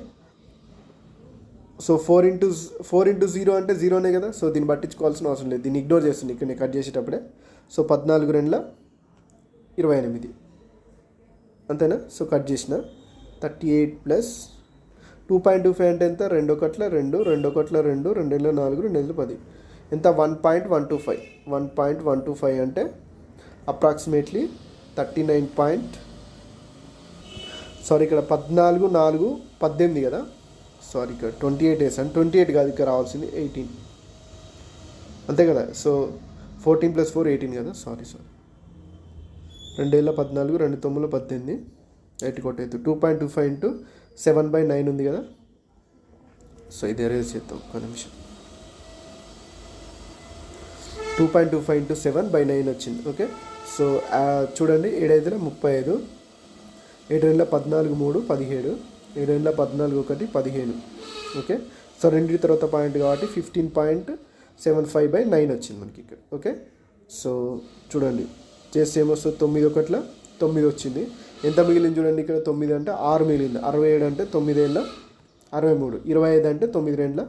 సో 4 × 0 అంటే 0నే కదా. సో దీన్ని పట్టించుకోవాల్సిన అవసరం లేదు, దీన్ని ఇగ్నోర్ చేస్తుంది ఇక్కడ నేను కట్ చేసేటప్పుడే. సో 14 × 2 = 28 అంతేనా. సో కట్ చేసిన 38 ప్లస్ 2.25 అంటే ఎంత, 2 × 1 2, 2 × 2 2, 2 × 4 2 × 10 ఎంత, 1.125. 1.125 అంటే అప్రాక్సిమేట్లీ 39 సారీ ఇక్కడ 14 4 18 కదా. సారీ ఇక్కడ 28 వేసాను, 28 కాదు ఇక్కడ రావాల్సింది 18 అంతే కదా. సో 14 + 4 18 కదా. సారీ 2014 2 9 18 8 కొట్టేది 2.25 × 7/9 ఉంది కదా. సో ఇది ఎరేజ్ చేద్దాం ఒక నిమిషం. 2.25 × 7/9 వచ్చింది. ఓకే, సో చూడండి 7 × 5 35, 7 × 14 3 17, 7 14 1 15. ఓకే, సో రెండింటి తర్వాత పాయింట్ కాబట్టి 15.75/9 వచ్చింది మనకి ఇక్కడ. ఓకే, సో చూడండి చేస్తే ఏమొస్తుంది, 9 1 9 వచ్చింది. ఎంత మిగిలింది చూడండి ఇక్కడ, 9 అంటే 6 మిగిలింది. 67 అంటే 9 ఏళ్ళ 63, 25 అంటే 9 2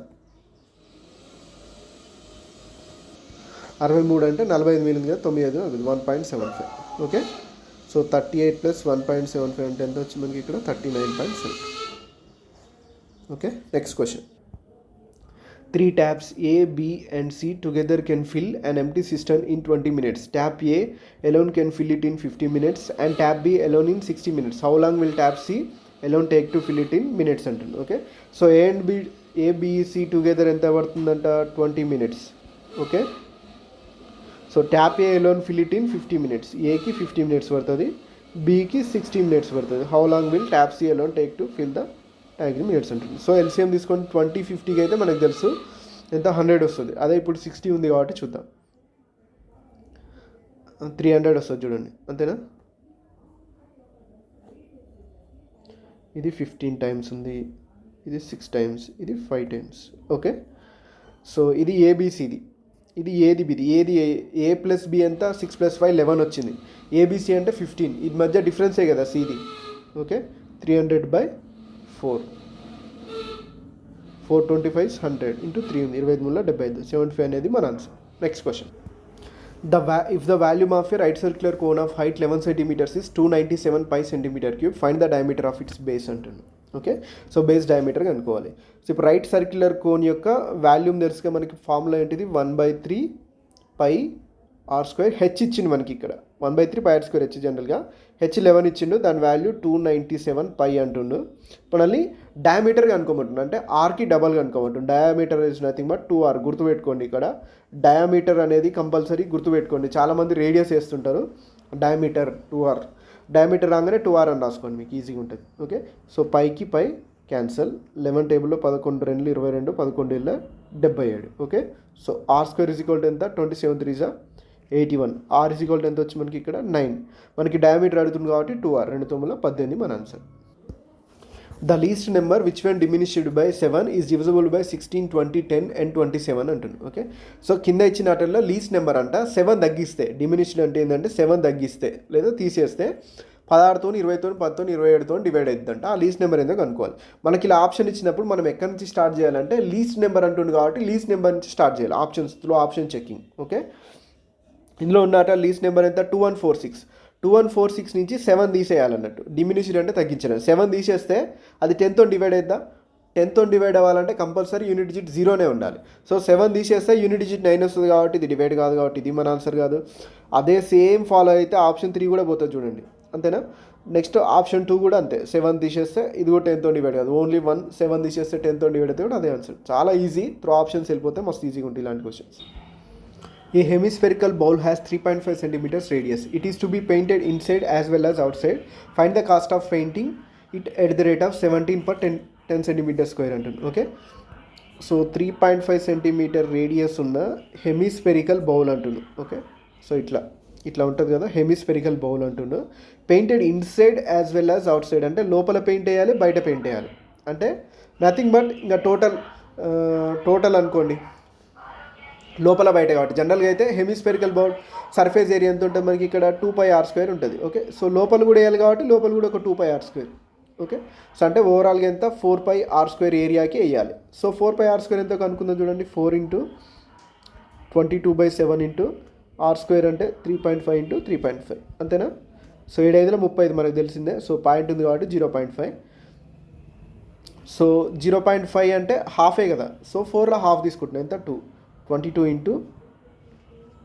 63 అంటే 45 మిగిలింది కదా, 9 1.75. ఓకే, సో 38 + 1.75 అంటే ఎంత వచ్చింది మనకి ఇక్కడ, 39.7. Okay, next question. 3 taps A, B and C together can fill an empty cistern in 20 minutes. Tap A alone can fill it in 50 minutes and tap B alone in 60 minutes. How long will tap C alone take to fill it in minutes అంటుంది. Okay, so A and B, A, B, C together ఎంత పడుతుందంట, 20 minutes. Okay, so tap A alone fill it in 50 minutes. ఏకి 50 minutes పడుతుంది, బీకి 60 minutes పడుతుంది. How long will tap C alone take to fill the tank in minutes అంటుంది. So LCM తీసుకొని 20 50కి అయితే మనకు తెలుసు ఎంత, 100 వస్తుంది. అదే ఇప్పుడు 60 ఉంది కాబట్టి చూద్దాం, 300 వస్తుంది చూడండి, అంతేనా. ఇది 15 times ఉంది, ఇది 6 times, ఇది 5 times. ఓకే, సో ఇది ఏబిసిది, ఇది ఏది బిది, ఏది ఏ ప్లస్ బి ఎంత, 6 + 5 11 వచ్చింది. ఏబిసి అంటే 15, ఇది మధ్య డిఫరెన్సే కదా సిది. ఓకే, 300/4, 425 100 × 3 ఉంది, 25 75, 75 అనేది మన answer. Next question. If the volume of a right circular cone of height 11 centimeters is 297 pi centimeter cube, find the diameter of its base అంటుంది. ఓకే, సో బేస్ డయామీటర్ కనుక్కోవాలి. సో ఇప్పుడు రైట్ సర్క్యులర్ కోన్ యొక్క volume తెలుసుగా మనకి formula ఏంటిది, 1/3 πr². H ఇచ్చింది మనకి ఇక్కడ, 1/3 πr² హెచ్ జనరల్గా, హెచ్ 11 ఇచ్చిండు, దాని వాల్యూ 297 పై అంటుండు. ఇప్పుడు మళ్ళీ డయామీటర్ కనుక్కోమంటుండు, అంటే ఆర్కి డబల్ కనుక్కోమంటుండు. Diameter is nothing but 2r. గుర్తుపెట్టుకోండి, ఇక్కడ డయామీటర్ అనేది కంపల్సరీ గుర్తుపెట్టుకోండి. చాలామంది రేడియస్ వేస్తుంటారు, డయామీటర్ 2r, డయామీటర్ రాగానే 2r అని రాసుకోండి, మీకు ఈజీగా ఉంటుంది. ఓకే, సో పైకి పై క్యాన్సల్, 11 టేబుల్లో 11 2 22, 11 7 77. ఓకే, సో r² = ఎంత, 27 3 81. r = ఎంత వచ్చి మనకి ఇక్కడ 9. మనకి డయామీటర్ అడుగుతుంది కాబట్టి 2r, 2 9 18 మన answer. The least number which when diminished by 7 is divisible by 16 20 10 and 27 అంటుంది. ఓకే, సో కింద ఇచ్చిన వాటిల్లో లీస్ట్ నెంబర్ అంట 7 తగ్గిస్తే, డిమినిష్డ్ అంటే ఏంటంటే 7 తగ్గిస్తే లేదా తీసేస్తే 16 20 10 27 డివైడ్ అవుతుందంట. ఆ లీస్ట్ నెంబర్ ఏందో కనుక్కోవాలి. మనకి ఇలా ఆప్షన్ ఇచ్చినప్పుడు మనం ఎక్కడి నుంచి స్టార్ట్ చేయాలంటే, లీస్ట్ నెంబర్ అంటుంది కాబట్టి లీస్ట్ నెంబర్ నుంచి స్టార్ట్ చేయాలి. Option checking. ఓకే, ఇందులో ఉన్నట లీస్ట్ నెంబర్ ఎంత, 2146. 2146 నుంచి 7 తీసేయాలన్నట్టు, డిమినిష్డ్ అంటే తగ్గించడం. 7 తీసేస్తే అది 10తో డివైడ్ అవుద్దా, 10తో డివైడ్ అవ్వాలంటే కంపల్సరీ యూనిట్ డిజిట్ 0నే ఉండాలి. సో 7 తీసేస్తే యూనిట్ డిజిట్ 9 వస్తుంది కాబట్టి ఇది డివైడ్ కాదు, కాబట్టి ఇది మన ఆన్సర్ కాదు. అదే సేమ్ ఫాలో అయితే ఆప్షన్ 3 కూడా పోతుంది చూడండి, అంతేనా. నెక్స్ట్ ఆప్షన్ 2 కూడా అంతే, 7 తీసేస్తే ఇది కూడా 10తో డివైడ్ కాదు, ఓన్లీ 1. 7 తీసేస్తే 10తో డివైడ్ అయితే కూడా అదే ఆన్సర్. చాలా ఈజీ, త్రూ ఆప్షన్స్ వెళ్ళిపోతే మస్తు ఈజీగా ఉంటుంది ఇలాంటి questions. A hemispherical bowl has 3.5 centimeters radius. It is to be painted inside as well as outside. Find the cost of painting it at the rate of 17 per 10 centimeters square అంటుంది. Okay, so 3.5 centimeter radius ఉన్న hemispherical bowl అంటుండు. Okay, so ఇట్లా ఉంటుంది కదా, hemispherical bowl అంటుండు. Painted inside as well as out side, అంటే లోపల paint వేయాలి, బయట పెయింట్ వేయాలి. అంటే నథింగ్ బట్ ఇంకా టోటల్ అనుకోండి, లోపల బయట కాబట్టి. జనరల్గా అయితే హెమిస్పెరికల్ బౌల్ సర్ఫేస్ ఏరియా ఎంత ఉంటుంది మనకి ఇక్కడ, 2πr² ఉంటుంది. ఓకే, సో లోపల కూడా వేయాలి కాబట్టి లోపల కూడా ఒక 2πr². ఓకే, సో అంటే ఓవరాల్గా ఎంత, 4πr² ఏరియాకి వేయాలి. సో 4πr² ఎంతో కనుక్కుందాం చూడండి, 4 × 22/7 r² అంటే 3.5 × 3.5, అంతేనా. సో 7 5 35 మనకు తెలిసిందే. సో పాయింట్ ఉంది కాబట్టి 0.5. సో 0.5 అంటే హాఫే కదా, సో 4లో హాఫ్ తీసుకుంటున్నాం, ఎంత 2. 22 ×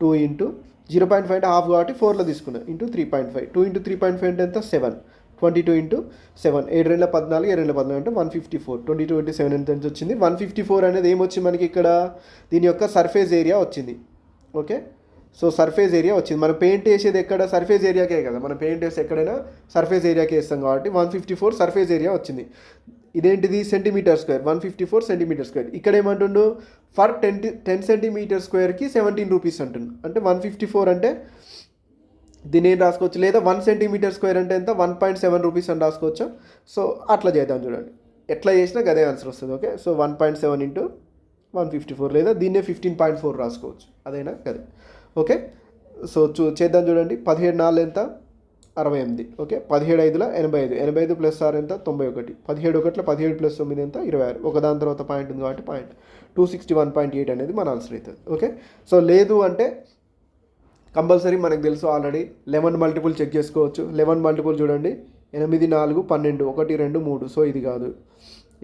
2 × 0.5 అంటే హాఫ్ కాబట్టి 4లో తీసుకున్నాం, ఇంటూ 3.5. 2 × 3.5 అంటే ఎంత, 7. 22 × 7, 7 2 14, 7 2 14 అంటే 154. 22 × 7 ఎంత వచ్చింది, 154 అనేది ఏమొచ్చింది మనకి ఇక్కడ, దీని యొక్క సర్ఫేస్ ఏరియా వచ్చింది. ఓకే, సో సర్ఫేస్ ఏరియా వచ్చింది. మనం పెయింట్ వేసేది ఎక్కడ, సర్ఫేస్ ఏరియాకే కదా, మనం పెయింట్ వేస్తే ఎక్కడైనా సర్ఫేస్ ఏరియాకే వేస్తాం కాబట్టి 154 సర్ఫేస్ ఏరియా వచ్చింది. ఇదేంటిది, సెంటీమీటర్ స్క్వేర్, 154 సెంటీమీటర్ స్క్వేర్. ఇక్కడ ఏమంటుండు, ఫర్ 10 సెంటీమీటర్ స్క్వేర్కి 17 రూపీస్ అంటుండు. అంటే 154 అంటే దీన్ని ఏం రాసుకోవచ్చు, లేదా 1 సెంటీమీటర్ స్క్వేర్ అంటే ఎంత 1.7 రూపీస్ అని రాసుకోవచ్చు. సో అట్లా చేద్దాం చూడండి, ఎట్లా చేసినా అదే ఆన్సర్ వస్తుంది. ఓకే, సో 1.7 ఇంటూ 154, లేదా దీన్నే 15.4 రాసుకోవచ్చు, అదైనా కదే. ఓకే, సో చేద్దాం చూడండి. 17 4 ఎంత 68. ఓకే, 17 5 85, 85 ప్లస్ 6 ఎంత 91, 17 1 17 ప్లస్ 9 ఎంత 26, ఒక దాని తర్వాత పాయింట్ ఉంది కాబట్టి పాయింట్ 261.8 అనేది మన ఆన్సర్ అవుతుంది. ఓకే, సో లేదు అంటే కంపల్సరీ మనకు తెలుసు ఆల్రెడీ 11 మల్టిపుల్ చెక్ చేసుకోవచ్చు. 11 మల్టిపుల్ చూడండి, 8 4 12 1 2 3, సో ఇది కాదు.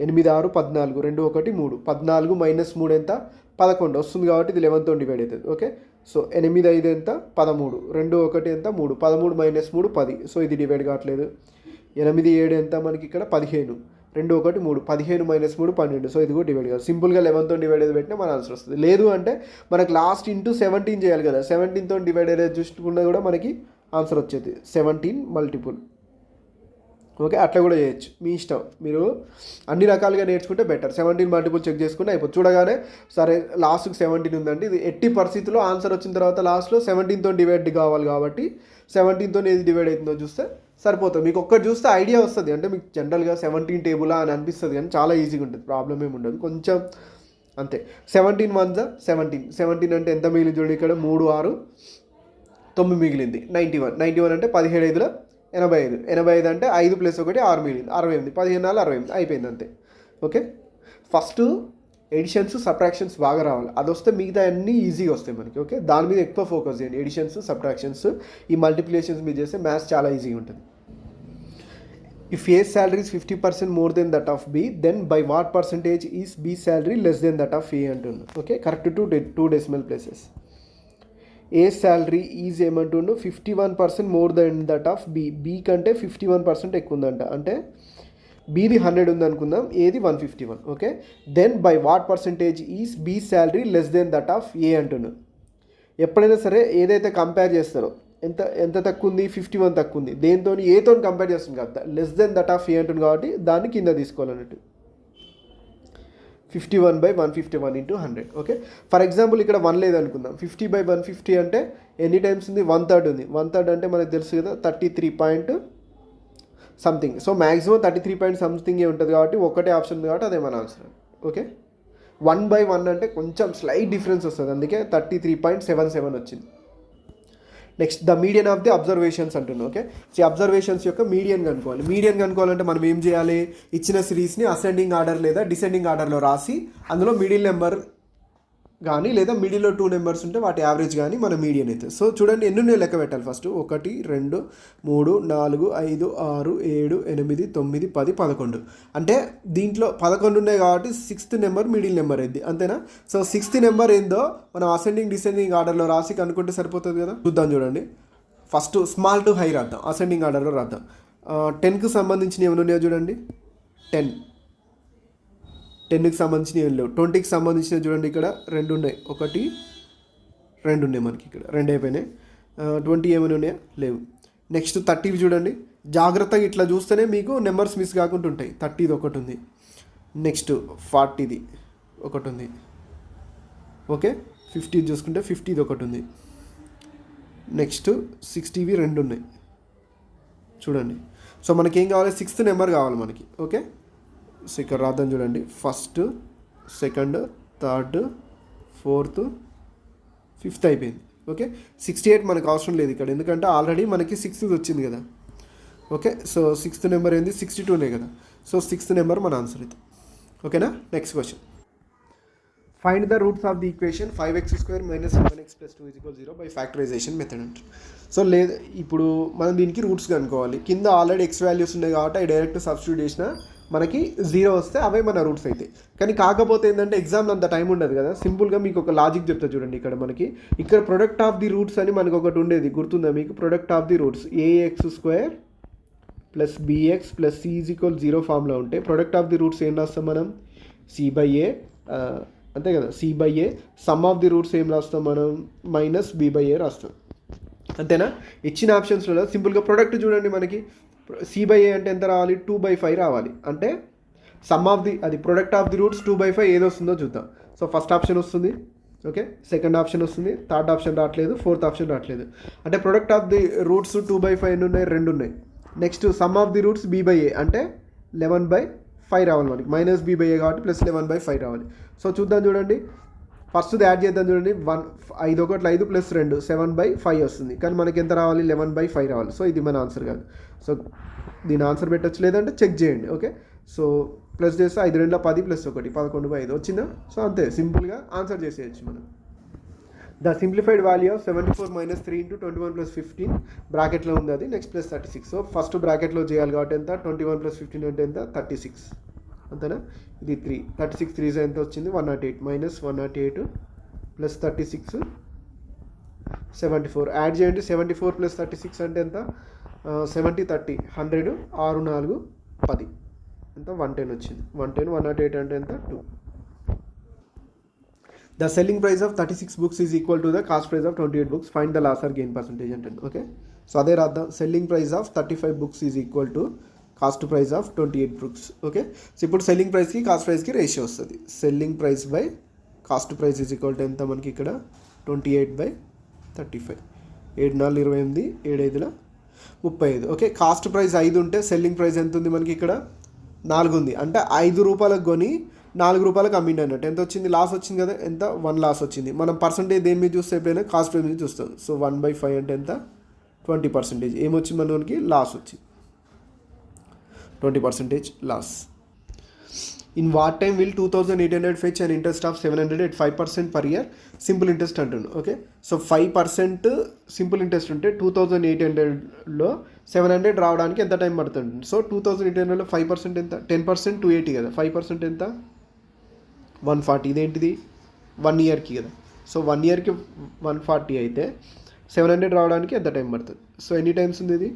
8 6 14 2 1 3, 14 మైనస్ 3 ఎంత 11 వస్తుంది కాబట్టి ఇది 11తో డివైడ్ అవుతుంది. ఓకే, సో 8 5 ఎంత 13, 2 1 ఎంత 3, 13 మైనస్ 3 10, సో ఇది డివైడ్ కావట్లేదు. 8 7 ఎంత మనకి ఇక్కడ 15, 2 1 3, 15 మైనస్ 3 12, సో ఇది కూడా డివైడ్ కాదు. సింపుల్గా 11తో డివైడ్ అయితే పెట్టినా మన ఆన్సర్ వస్తుంది. లేదు అంటే మనకు లాస్ట్ ఇంటూ 17 చేయాలి కదా, 17తో డివైడ్ అయితే చూసుకున్నా కూడా మనకి ఆన్సర్ వచ్చేది 17 మల్టిపుల్. ఓకే, అట్లా కూడా చేయొచ్చు, మీ ఇష్టం. మీరు అన్ని రకాలుగా నేర్చుకుంటే బెటర్. 17 మల్టిపుల్ చెక్ చేసుకుంటే అయిపోతుంది. చూడగానే సరే లాస్ట్కి 17 ఉందంటే ఇది ఎట్టి పరిస్థితుల్లో ఆన్సర్ వచ్చిన తర్వాత లాస్ట్లో 17తో డివైడ్ కావాలి కాబట్టి 17తో ఏది డివైడ్ అవుతుందో చూస్తే సరిపోతుంది. మీకు ఒక్కటి చూస్తే ఐడియా వస్తుంది, అంటే మీకు జనరల్గా 17 టేబులా అని అనిపిస్తుంది, కానీ చాలా ఈజీగా ఉంటుంది, ప్రాబ్లం ఏమి ఉండదు, కొంచెం అంతే. 17 1 17, 17 అంటే ఎంత మిగిలింది చూడండి, ఇక్కడ 3 6 9 మిగిలింది. 91, 91 అంటే 17 5 85, 85 అంటే 5 ప్లస్ 1 6 మిగిలింది. 68, 15 4 68 అయిపోయింది అంతే. ఓకే, ఫస్ట్ ఎడిషన్స్ సబ్ట్రాక్షన్స్ బాగా రావాలి, అది వస్తే మిగతా అన్నీ ఈజీగా వస్తాయి మనకి. ఓకే, దాని మీద ఎక్కువ ఫోకస్ చేయండి. ఎడిషన్స్ సబ్ట్రాక్షన్స్ ఈ మల్టిప్లికేషన్స్ మీద చేస్తే మ్యాథ్స్ చాలా ఈజీగా ఉంటుంది. If A salary is 50% more than that of B, then by what percentage is B salary less than that of A అంటుంది. Okay, correct two decimal places. A salary is ఏమంటుండు 51% more than that of B, B కంటే 51% ఎక్కువ ఉందంట, అంటే బీది 100 ఉంది అనుకుందాం, ఏది 151. Okay, then by what percentage is B salary less than that of A అంటున్నాను. ఎప్పుడైనా సరే ఏదైతే కంపేర్ చేస్తారో ఎంత ఎంత తక్కువ ఉంది 51 తక్కువ ఉంది, దేంతో ఏతో కంపేర్ చేస్తుంది కదా, less than that of A అంటుంది కాబట్టి దాన్ని కింద తీసుకోవాలన్నట్టు. 51/151 ఇంటూ 100. ఓకే, ఫర్ ఎగ్జాంపుల్ ఇక్కడ 1 లేదనుకుందాం, 50/150 అంటే ఎన్ని టైమ్స్ ఉంది 1/3 ఉంది. 1/3 అంటే మనకు తెలుసు కదా 33 point something, so maximum 33 point సంథింగే ఉంటుంది కాబట్టి ఒకటే ఆప్షన్ ఉంది కాబట్టి అదే మన ఆన్సర్. ఓకే, 1/1 అంటే కొంచెం స్లైట్ డిఫరెన్స్ వస్తుంది, అందుకే 33.77 వచ్చింది. Next the median of the observations అంటున్నాం. ఓకే, ఈ అబ్జర్వేషన్స్ యొక్క మీడియన్ కనుక్కోవాలి. మీడియన్ కనుక్కోవాలంటే మనం ఏం చేయాలి, ఇచ్చిన సిరీస్ని అసెండింగ్ ఆర్డర్ లేదా డిసెండింగ్ ఆర్డర్లో రాసి అందులో మిడిల్ నెంబర్ కానీ లేదా మిడిల్లో 2 నెంబర్స్ ఉంటే వాటి యావరేజ్ కానీ మన మీడియన్ అవుతుంది. సో చూడండి ఎన్ని లెక్క పెట్టాలి ఫస్ట్, 1 2 3 4 5 6 7 8 9 10 11, అంటే దీంట్లో 11 ఉన్నాయి కాబట్టి 6th నెంబర్ మిడిల్ నెంబర్ అయింది, అంతేనా. సో 6th నెంబర్ ఏందో మనం అసెండింగ్ డిసెండింగ్ ఆర్డర్లో రాసి కనుక్కుంటే సరిపోతుంది కదా. చూద్దాం చూడండి, ఫస్ట్ స్మాల్ టు హై రాద్దాం, అసెండింగ్ ఆర్డర్లో రాద్దాం. 10కి సంబంధించిన ఏమైనా ఉన్నాయో చూడండి, 10కి సంబంధించినవి ఏం లేవు. 20కి సంబంధించినవి చూడండి, ఇక్కడ 2 ఉన్నాయి, 1 2 ఉన్నాయి మనకి, ఇక్కడ 2 అయిపోయినాయి. 20 ఏమైనా ఉన్నాయా, లేవు. నెక్స్ట్ 30వి చూడండి, జాగ్రత్తగా ఇట్లా చూస్తేనే మీకు నెంబర్స్ మిస్ కాకుండా ఉంటాయి. 30ది ఒకటి ఉంది, నెక్స్ట్ 40ది ఒకటి ఉంది. ఓకే, 50 చూసుకుంటే 50ది ఒకటి ఉంది. నెక్స్ట్ 60వి 2 ఉన్నాయి చూడండి. సో మనకేం కావాలి, 6th నెంబర్ కావాలి మనకి. ఓకే, సో ఇక్కడ రాద్దాం చూడండి, 1st 2nd 3rd 4th 5th అయిపోయింది. ఓకే, 68 మనకు అవసరం లేదు ఇక్కడ, ఎందుకంటే ఆల్రెడీ మనకి 6th వచ్చింది కదా. ఓకే, సో 6th నెంబర్ ఏంది 62నే కదా, సో 6th నెంబర్ మన ఆన్సర్ ఇది. ఓకేనా. Next question, find the roots of the equation 5x² - 7x + 2 = 0 by factorisation method అంట. సో లేదు, ఇప్పుడు మనం దీనికి రూట్స్ కనుక్కోవాలి. కింద ఆల్రెడీ x వాల్యూస్ ఉన్నాయి కాబట్టి అవి డైరెక్ట్ సబ్స్టిట్యూట్ చేసిన మనకి 0 వస్తే అవే మన రూట్స్ అవుతాయి. కానీ కాకపోతే ఏంటంటే ఎగ్జామ్లో అంత టైం ఉండదు కదా, సింపుల్గా మీకు ఒక లాజిక్ చెప్తా చూడండి. ఇక్కడ ప్రొడక్ట్ ఆఫ్ ది రూట్స్ అని మనకు ఒకటి ఉండేది, గుర్తుందా మీకు? Product of the roots ax² + bx + c = 0 ఫామ్లో ఉంటే ప్రొడక్ట్ ఆఫ్ ది రూట్స్ ఏం రాస్తాం మనం, c/a, అంతే కదా, c/a. Some of the roots ఏం రాస్తాం మనం, -b/a రాస్తాం, అంతేనా. ఇచ్చిన ఆప్షన్స్లో సింపుల్గా ప్రొడక్ట్ చూడండి, మనకి c/a అంటే ఎంత రావాలి, 2/5 రావాలి. అంటే సమ్ ఆఫ్ ది, అది ప్రొడక్ట్ ఆఫ్ ది రూట్స్ 2/5 ఏది వస్తుందో చూద్దాం. సో ఫస్ట్ ఆప్షన్ వస్తుంది ఓకే, సెకండ్ ఆప్షన్ వస్తుంది, థర్డ్ ఆప్షన్ రావట్లేదు, ఫోర్త్ ఆప్షన్ రావట్లేదు. అంటే ప్రొడక్ట్ ఆఫ్ ది రూట్స్ 2/5 ఉన్నాయి, 2 ఉన్నాయి. Next some of the roots b/a అంటే 11/5 రావాలి మనకి, -b/a కాబట్టి +11/5 రావాలి. సో చూద్దాం చూడండి, ఫస్ట్ది యాడ్ చేద్దాం చూడండి. 5 1 5 + 2 7/5 వస్తుంది, కానీ మనకి ఎంత రావాలి, 11/5 రావాలి. సో ఇది మన ఆన్సర్ కాదు. సో దీని ఆన్సర్ పెట్టచ్చు, లేదంటే చెక్ చేయండి. ఓకే, సో ప్లస్ చేస్తే 5 2 10 + 1 11/5 వచ్చిందా? సో అంతే, సింపుల్గా ఆన్సర్ చేసేయచ్చు మనం. ద సింప్లిఫైడ్ వాల్యూ ఆఫ్ 74 - 3 × 21 + 15 బ్రాకెట్లో ఉంది అది. నెక్స్ట్ +36. సో ఫస్ట్ బ్రాకెట్లో చేయాలి కాబట్టి ఎంత, 21 + 15 అంటే ఎంత, 36 అంతేనా. ఇది 3, 36 3 ఎంత వచ్చింది, 108 -108 + 36 74. యాడ్ చేయండి, 74 + 36 అంటే ఎంత, 70 30 100 6 4 10 ఎంత, 110 వచ్చింది. 110 108 అంటే ఎంత, 2. The selling price of 36 books is equal to the cost price of 28 books. Find the loss or gain percentage అంటే. ఓకే, సో అదే రాద్దాం. Selling price of 35 books is equal to cost price of 28 books. Okay, so ఇప్పుడు selling ప్రైస్కి cost ప్రైస్కి ratio వస్తుంది. Selling price by cost price is equal to ఎంత మనకి ఇక్కడ, 28/35. 7 4 28, 7 5 35. ఓకే, కాస్ట్ ప్రైస్ 5 ఉంటే సెల్లింగ్ ప్రైస్ ఎంత ఉంది మనకి ఇక్కడ, 4 ఉంది. అంటే 5 రూపాయలకు కొని 4 రూపాయలకు అమ్మిండి అన్నట్టు. ఎంత వచ్చింది, లాస్ వచ్చింది కదా, ఎంత, 1 లాస్ వచ్చింది. మనం పర్సంటేజ్ దేని మీద చూస్తే ఎప్పుడైనా కాస్ట్ ప్రైస్ మీద చూస్తాం. సో 1/5 అంటే ఎంత, 20%. ఏమొచ్చింది మనకి, లాస్ వచ్చింది, 20% loss. In what time will 2800 fetch and interest of 700 at 5% per year simple interest అంటుండు. ఓకే, సో 5% సింపుల్ ఇంట్రెస్ట్ ఉంటే 2800లో 700 రావడానికి ఎంత టైం పడుతుంది. సో 2800లో 5% ఎంత, 10% 280 కదా, 5% ఎంత, 140. ఇదేంటిది, 1 ఇయర్కి కదా. సో 1 ఇయర్కి 140 అయితే 700 రావడానికి ఎంత టైం పడుతుంది. సో ఎన్ని టైమ్స్ ఉంది ఇది,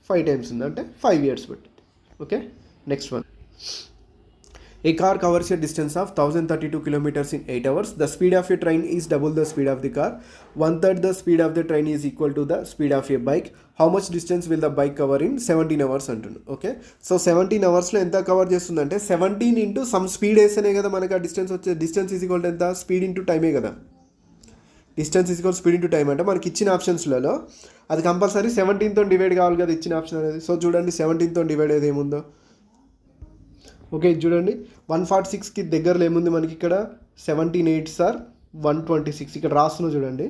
5 టైమ్స్ ఉంది, అంటే 5 years పట్టింది. Okay, next one. A car covers a distance of 1032 kilometers in 8 hours. The speed of a train is double the speed of the car. 1/3 the speed of the train is equal to the speed of a bike. How much distance will the bike cover in 17 hours అంటుంది. Okay, so 17 అవర్స్లో ఎంత cover చేస్తుందంటే 17 into some speed వేస్తేనే కదా మనకి ఆ distance వచ్చే. Distance is equal to ఎంత, స్పీడ్ ఇంటూ టైమే కదా. Distance is equal speed into time అంటే మనకి ఇచ్చిన ఆప్షన్స్లలో అది కంపల్సరీ 17తో డివైడ్ కావాలి కదా ఇచ్చిన ఆప్షన్ అనేది. సో చూడండి 17తో డివైడ్ అయ్యేది ఏముందో. ఓకే, చూడండి 146కి దగ్గరలో ఏముంది మనకి ఇక్కడ, 17 8s are 126. ఇక్కడ రాస్తున్నా చూడండి,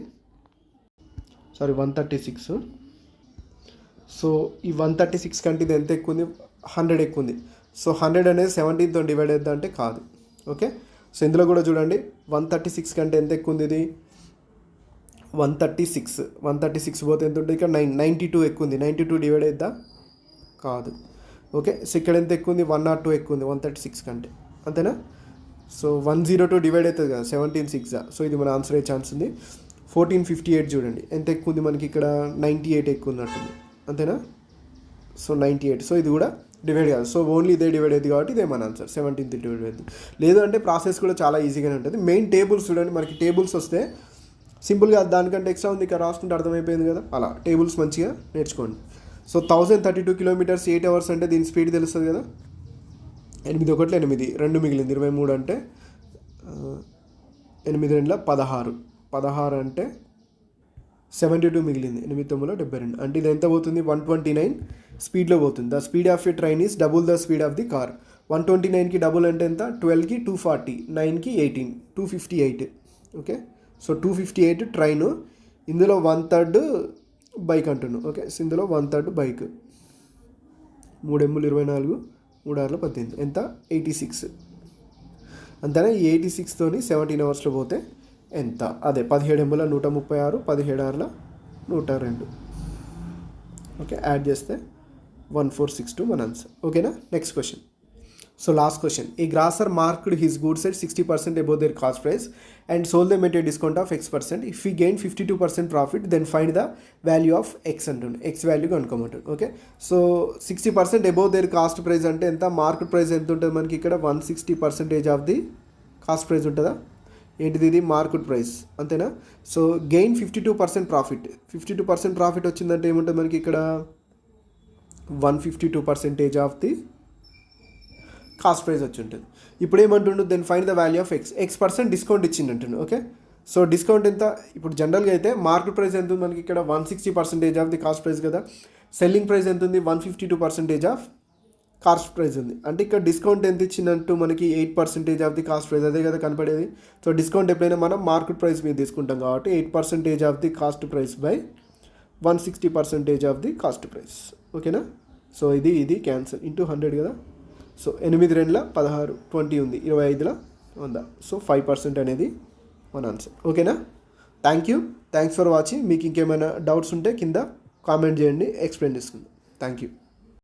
సారీ 136. సో ఈ 136 కంటే ఇది ఎంత ఎక్కువ ఉంది, 100 ఎక్కువ ఉంది. సో 100 అనేది 17తో డివైడ్ అవుద్దా అంటే కాదు. ఓకే, సో ఇందులో కూడా చూడండి 136 కంటే ఎంత ఎక్కువ ఉంది, ఇది 136 పోతే ఎంత ఉంటుంది, ఇక్కడ 92 ఎక్కువ ఉంది. 92 డివైడ్ అవుద్దా, కాదు. ఓకే, సో ఇక్కడ ఎంత ఎక్కువ ఉంది, 102 ఎక్కువ ఉంది 136 కంటే, అంతేనా. సో 102 డివైడ్ అవుతుంది కదా, 17 6. సో ఇది మన ఆన్సర్ అయ్యే ఛాన్స్ ఉంది. 1458 చూడండి ఎంత ఎక్కువ ఉంది మనకి ఇక్కడ, 98 ఎక్కువ ఉన్నట్టుంది, అంతేనా. సో 98. సో ఇది కూడా డివైడ్ కాదు. సో ఓన్లీ ఇదే డివైడ్ అయ్యింది కాబట్టి ఇదే మన ఆన్సర్, 17th డివైడ్ అయ్యింది. లేదు అంటే ప్రాసెస్ కూడా చాలా ఈజీగానే ఉంటుంది. మెయిన్ టేబుల్స్ చూడండి, మనకి టేబుల్స్ వస్తే సింపుల్గా దానికంటే ఎక్స్ట్రా ఉంది ఇక్కడ రాసుకుంటే అర్థమైపోయింది కదా, అలా టేబుల్స్ మంచిగా నేర్చుకోండి. సో 1032 kilometers 8 hours అంటే దీని స్పీడ్ తెలుస్తుంది కదా. 8 1 8 2 మిగిలింది 23 అంటే 8 2 16 16 అంటే 72 మిగిలింది. 8 9 72 అంటే ఇది ఎంత పోతుంది, 129 స్పీడ్లో పోతుంది. The speed of a train is double the speed of the car. 129కి డబుల్ అంటే ఎంత, 12కి 240, 9కి 18, 258. Okay, so 258 train. ఇందులో 1/3 బైక్ అంటున్నాను. ఓకే, సో ఇందులో 1/3 బైక్. 3 ఎమ్ములు 24, 3 6 18 ఎంత, 86. అంతేనా. 86తోని 17 అవర్స్లో పోతే ఎంత, అదే 17 ఎమ్ముల 136, 17 6 102. ఓకే, యాడ్ చేస్తే 1462 మన ఆన్సర్. ఓకేనా, next question. So last question. A grosser marked his goods at 60% above their cost price and sold them at a discount of X%. If he gained 52% profit, then find the value of X అంటుంది. X value కనుక్కోమంటుంది. Okay, so 60% above their cost price అంటే ఎంత, market price ఎంత ఉంటుంది మనకి ఇక్కడ, 160% of the cost price ఉంటుందా, ఏంటిది ఇది మార్కెట్ ప్రైస్, అంతేనా. So gain 52% profit. 52% ప్రాఫిట్ వచ్చిందంటే ఏముంటుంది మనకి ఇక్కడ, 152% ఆఫ్ ది కాస్ట్ ప్రైస్ వచ్చి ఉంటుంది. ఇప్పుడు ఏమంటుండు, then find the value of X. X% discount ఇచ్చిందంటుండు. ఓకే, సో డిస్కౌంట్ ఎంత? ఇప్పుడు జనరల్గా అయితే మార్కెట్ ప్రైస్ ఎంత ఉంది మనకి ఇక్కడ 160% ఆఫ్ ది కాస్ట్ ప్రైస్ కదా. సెల్లింగ్ ప్రైస్ ఎంత ఉంది? 152% ఆఫ్ కాస్ట్ ప్రైస్ ఉంది. అంటే ఇక్కడ డిస్కౌంట్ ఎంత ఇచ్చినట్టు మనకి 8% ఆఫ్ ది కాస్ట్ ప్రైస్, అదే కదా కనపడేది. సో డిస్కౌంట్ ఎప్పుడైనా మనం మార్కెట్ ప్రైస్ మీద తీసుకుంటాం కాబట్టి 8% of the cost price by 160% of the cost price. ఓకేనా? సో ఇది క్యాన్సల్ ఇంటూ 100 కదా. సో 8 2 16 20 ఉంది, 25 100. సో 5% అనేది మన ఆన్సర్. ఓకేనా? Thanks for watching. మీకు ఇంకేమైనా డౌట్స్ ఉంటే కింద కామెంట్ చేయండి, ఎక్స్ప్లెయిన్ చేసుకుందాం. Thank you.